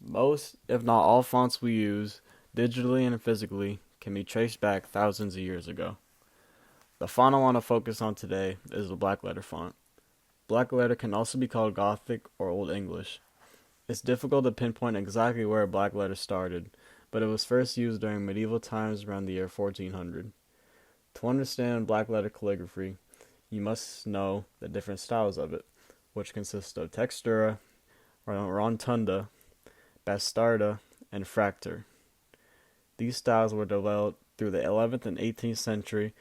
Most, if not all, fonts we use, digitally and physically, can be traced back thousands of years ago. The font I want to focus on today is the Blackletter font. Blackletter can also be called Gothic or Old English. It's difficult to pinpoint exactly where Blackletter started, but it was first used during medieval times around the year 1400. To understand Blackletter calligraphy, you must know the different styles of it, which consist of textura, rotunda, bastarda, and fracture. These styles were developed through the 11th and 18th century.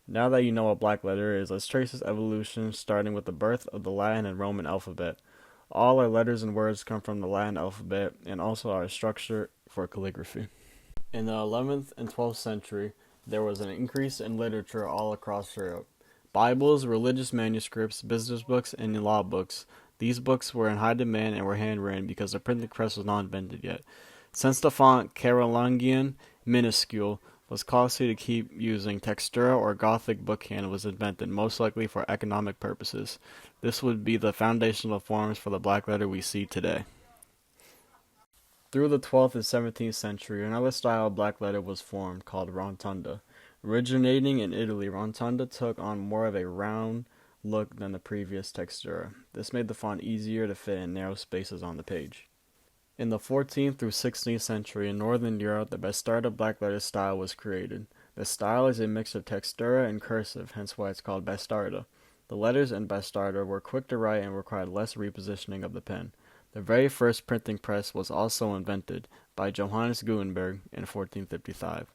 Now that you know what Blackletter is, let's trace its evolution starting with the birth of the Latin and Roman alphabet. All our letters and words come from the Latin alphabet and also our structure for calligraphy. In the 11th and 12th century, there was an increase in literature all across Europe. Bibles, religious manuscripts, business books, and law books. These books were in high demand and were handwritten because the printing press was not invented yet. Since the font Carolingian minuscule was costly to keep using, textura or Gothic bookhand was invented, most likely for economic purposes. This would be the foundational forms for the Blackletter we see today. Through the 12th and 17th century, another style of blackletter was formed called rotunda. Originating in Italy, rotunda took on more of a round look than the previous textura. This made the font easier to fit in narrow spaces on the page. In the 14th through 16th century in Northern Europe, the bastarda blackletter style was created. The style is a mix of textura and cursive, hence why it's called bastarda. The letters in bastarda were quick to write and required less repositioning of the pen. The very first printing press was also invented by Johannes Gutenberg in 1455,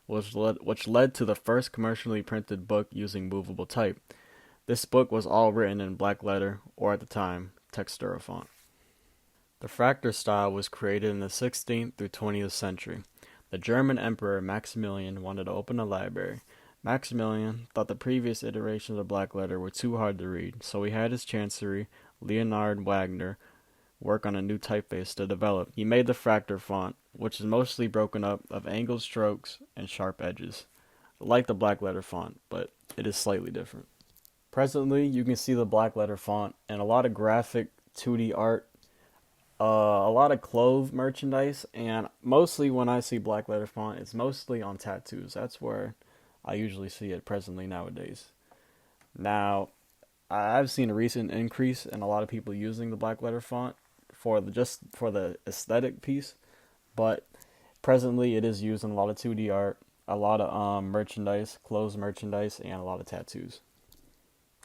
which led to the first commercially printed book using movable type. This book was all written in black letter, or at the time, textura font. The fracture style was created in the 16th through 20th century. The German Emperor Maximilian wanted to open a library. Maximilian thought the previous iterations of blackletter were too hard to read, so he had his chancery, Leonhard Wagner, work on a new typeface to develop. He made the fracture font, which is mostly broken up of angled strokes and sharp edges, like the blackletter font, but it is slightly different. Presently, you can see the blackletter font and a lot of graphic 2D art, a lot of clove merchandise, and mostly when I see blackletter font, it's mostly on tattoos. That's where I usually see it presently nowadays. Now, I've seen a recent increase in a lot of people using the blackletter font just for the aesthetic piece, but presently it is used in a lot of 2D art, a lot of merchandise, clothes merchandise, and a lot of tattoos.